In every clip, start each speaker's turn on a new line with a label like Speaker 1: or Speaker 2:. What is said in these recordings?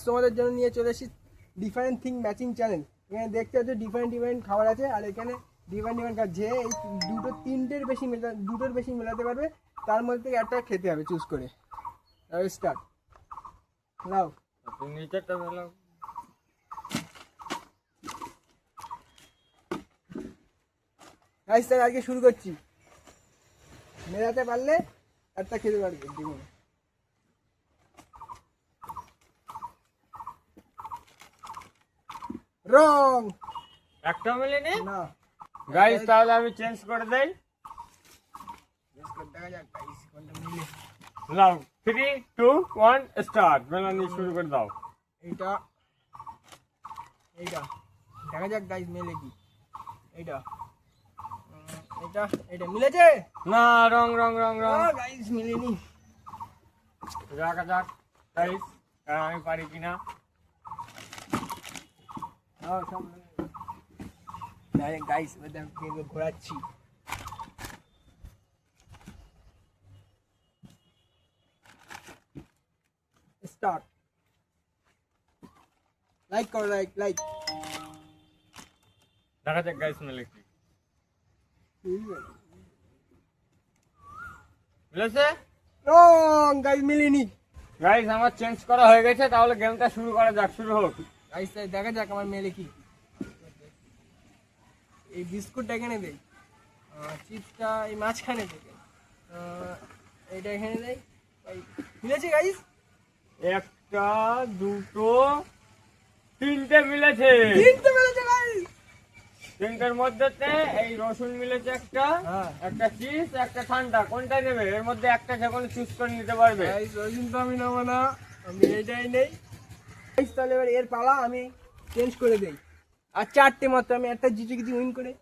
Speaker 1: তোমাদের জন্য নিয়ে চলে এসেছি ডিফারেন্ট থিং ম্যাচিং চ্যানেল। এখানে দেখতে হচ্ছে ডিফারেন্ট খাবার আছে, আর এখানে ডিফারেন্ট যে এই দুটোর বেশি মেলাতে পারবে, তার মধ্যে থেকে একটা খেতে হবে চুজ করে। Start now.
Speaker 2: নিচেরটা মেলাও।
Speaker 1: গাইস তাহলে আজকে শুরু করছি। মেলাতে পারলে একটা খেতে পারবে জীবনে। রং
Speaker 2: একটা মেলেনি
Speaker 1: না
Speaker 2: গাইস, তাহলে আমি চেঞ্জ করে দেই।
Speaker 1: দেখা যাক গাইস কোনটা মিলে।
Speaker 2: নাও 3 2 1 স্টার্ট। মেলানি শুরু করে দাও।
Speaker 1: এইটা দেখা যাক গাইস মেলে কি। এটা মিলেছে
Speaker 2: না, রং রং রং রং
Speaker 1: গাইস মিলেনি।
Speaker 2: দেখা যাক গাইস আমি পারি কিনা।
Speaker 1: গাইস ঘোরাচ্ছি। স্টার্ট। লাইক করো, লাইক।
Speaker 2: দেখা যাক গাইস মেলে কি। মিলেছে?
Speaker 1: রং গাইস মিলেনি।
Speaker 2: গাইস আমার চেঞ্জ করা হয়ে গেছে, তাহলে গেমটা শুরু করা যাক। শুরু হোক
Speaker 1: গাইস দেখা যাক আমার মেলে কি। এই বিস্কুটটা এখানে দেই, চিপসটা এই মাঝখানে থেকে, এইটা এখানে দেই। মিলেছে গাইস?
Speaker 2: একটা দুটো তিনটে মিলেছে।
Speaker 1: গাইস
Speaker 2: তিনটের মধ্যে এই রসুন মিলেছে একটা, একটা চিপস, একটা ঠান্ডা। কোনটা নেবে? এর মধ্যে একটা যে কোনো চুজ করে নিতে পারবে।
Speaker 1: গাইস রসুন তো আমি নেবো না, আমি এইটাই নেই। গাইস তাহলে এবার এর পালা, আমি চেঞ্জ করে দেই। আর চারটে মাত্র, আমি একটা জিতে গেছি উইন করে।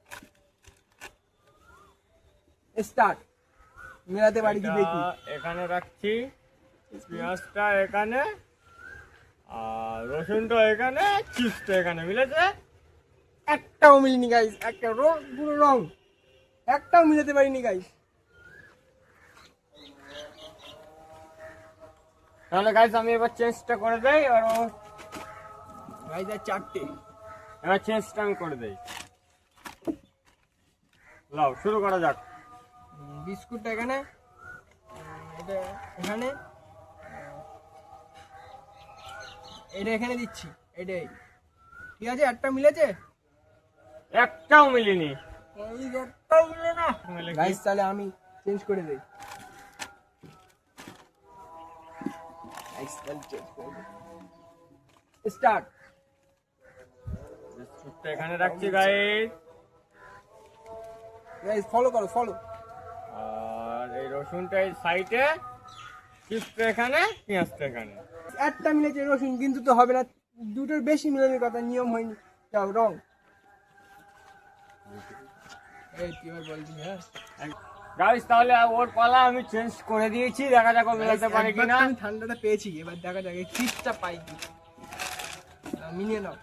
Speaker 1: স্টার্ট। মেলাতে পারি কি দেখি।
Speaker 2: এখানে রাখছি, পেঁয়াজটা এখানে, আর রসুনটা এখানে, চিপসটা এখানে। মিলেছে?
Speaker 1: একটাও মিলিনি গাইস, একটা পুরো রং, একটাও মিলাতে পারিনি গাইস।
Speaker 2: তাহলে গাইস আমি এবার চেঞ্জটা করে দেই। আর
Speaker 1: গাইস আর চারটে,
Speaker 2: এবার চেঞ্জটা আমি করে দেই। লাও শুরু করা যাক।
Speaker 1: বিস্কুটটা এখানে, এটা এখানে, এটা এখানে দিচ্ছি। এটাই ঠিক আছে। একটা মিলেছে?
Speaker 2: একটাও মিলেনি।
Speaker 1: একটাও মিলে না গাইস। তাহলে আমি চেঞ্জ করে দেই। স্টার্ট।
Speaker 2: বিস্কুটটা এখানে রাখছি গাইস।
Speaker 1: গাইস ফলো করো, ফলো।
Speaker 2: আর এই রসুনটা এই সাইডে, চিপসটা এখানে, পেঁয়াজটা এখানে।
Speaker 1: একটা মিলেছে রসুন, কিন্তু তো হবে না, দুটোর বেশি মিলানোর কথা, নিয়ম হয়নি। যাও রং। এই তুই আর বলবি? হ্যাঁ
Speaker 2: গাইস তাহলে ওর পালা, আমি চেঞ্জ করে দিয়েছি। দেখা যাক ও মেলাতে পারে কিনা।
Speaker 1: আমি ঠান্ডাটা পেয়েছি, এবার দেখা যাক এই চিপসটা পাই কি। মিলিয়ে নাও।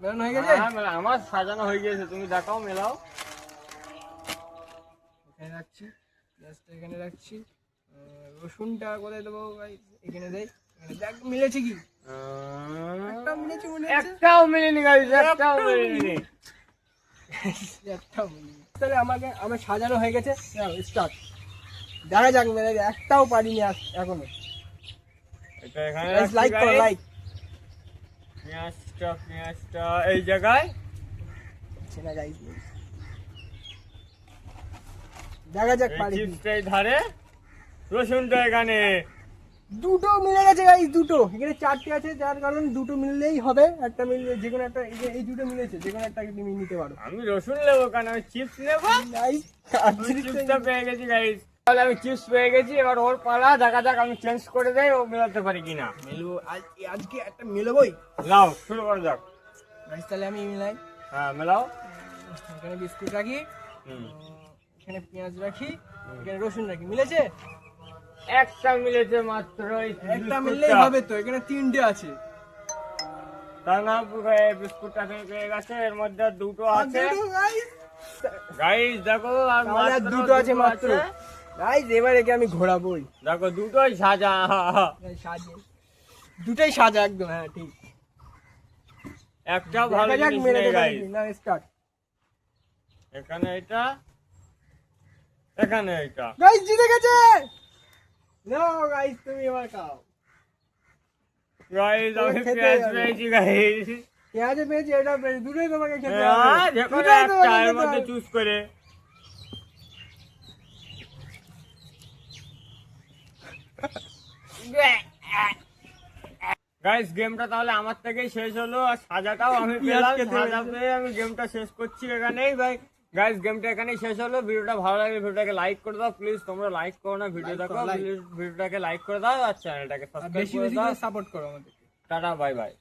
Speaker 1: মেলানো হয়ে গেছে?
Speaker 2: আমার সাজানো হয়ে গেছে, তুমি দেখাও, মেলাও।
Speaker 1: এখানে রাখছি, পেঁয়াজটা এখানে রাখছি, রসুনটা কোথায় দেবো গাইস? এখানে দেই। এখানে দেখ মিলেছে কি। একটা মিলেছে মনে হচ্ছে।
Speaker 2: একটাও মিলেনি গাইস, একটাও মিলেনি।
Speaker 1: একটাও মিলেনি। তাহলে আমার সাজানো হয়ে গেছে। স্টার্ট। দেখা যাক মেলে, একটাও পারিনি এখনো।
Speaker 2: এটা এখানে
Speaker 1: লাইক করো, লাইক।
Speaker 2: পেঁয়াজটা এই জায়গায়।
Speaker 1: সেটা গাইস দেখা যাক পারি।
Speaker 2: চিপসটা এই ধারে, রসুনটা এখানে।
Speaker 1: দুটো মিলে গেছে গাইস, দুটো। এখানে চারটে আছে, যার কারণ দুটো মিললেই হবে। একটা মিললে যে কোনো একটা, এই দুটো মিলেছে, যে কোনো একটা তুমি নিতে পারো।
Speaker 2: আমি রসুন নেবো কারণ আমি চিপস নেবো।
Speaker 1: গাইস
Speaker 2: চিপসটা পেয়ে গেছি গাইস। তাহলে আমি চিপস পেয়ে গেছি, এবার ওর পালা। দেখা যাক আমি চেঞ্জ করে দেই, ও মেলাতে পারি কিনা।
Speaker 1: মেলবো আজকে একটা মেলাবোই।
Speaker 2: লাও শুরু করা যাক
Speaker 1: গাইস। তাহলে আমি মিলাই।
Speaker 2: হ্যাঁ মেলাও।
Speaker 1: এখানে বিস্কুট রাখি, এখানে পেঁয়াজ রাখি, এখানে রসুন রাখি। মিলেছে?
Speaker 2: একটা মিলেছে মাত্র।
Speaker 1: একটা মিললেই হবে তো, এখানে তিনটে আছে।
Speaker 2: তার না বিস্কুটটা পেয়ে গেছে, এর মধ্যে দুটো আছে গাইস। দেখো আর
Speaker 1: দুটো আছে মাত্র। গাইস এবার একে আমি ঘোরাবোই।
Speaker 2: দেখো দুটোই সাজা।
Speaker 1: সাজে দুটোই সাজা একদম, হ্যাঁ ঠিক।
Speaker 2: একটা ভালো
Speaker 1: দেখা যাক
Speaker 2: জিনিস
Speaker 1: মেরে
Speaker 2: নেই
Speaker 1: দেবে
Speaker 2: গাইস।
Speaker 1: নাকি। না স্টার্ট।
Speaker 2: এখানে এটা, এখানে এটা।
Speaker 1: গাইস জিতে গেছে। নাও গাইস তুমি এবার খাও।
Speaker 2: গাইস আমি
Speaker 1: খেতে
Speaker 2: পেঁয়াজ
Speaker 1: যাবে।
Speaker 2: পেয়েছি গাইস।
Speaker 1: পেঁয়াজে পেয়েছি, এটা পেয়েছি, দুটোই তোমাকে খেতে হবে।
Speaker 2: যে কোনো
Speaker 1: দুটোই
Speaker 2: একটা
Speaker 1: তোমাকে
Speaker 2: এর
Speaker 1: খেতে
Speaker 2: মধ্যে
Speaker 1: হবে।
Speaker 2: চুজ করে। গাইস গেমটা তাহলে আমার থেকেই শেষ হলো, আর সাজাটাও আমি পেলাম।
Speaker 1: খেতে
Speaker 2: সাজা
Speaker 1: হয়েছে।
Speaker 2: পেয়ে আমি গেমটা শেষ করছি এখানেই ভাই। গাইস গেমটা এখানেই শেষ হলো। ভিডিওটা ভালো লাগলে ভিডিওটাকে লাইক করে দাও প্লিজ। তোমরা লাইক করো না ভিডিও
Speaker 1: Like
Speaker 2: দেখো,
Speaker 1: করো, like।
Speaker 2: ভিডিওটাকে লাইক করে দাও আর চ্যানেলটাকে
Speaker 1: আর
Speaker 2: সাবস্ক্রাইব
Speaker 1: বেশি
Speaker 2: করে
Speaker 1: বেশি
Speaker 2: দাও।
Speaker 1: করে সাপোর্ট করো আমাদের।
Speaker 2: Tata bye bye.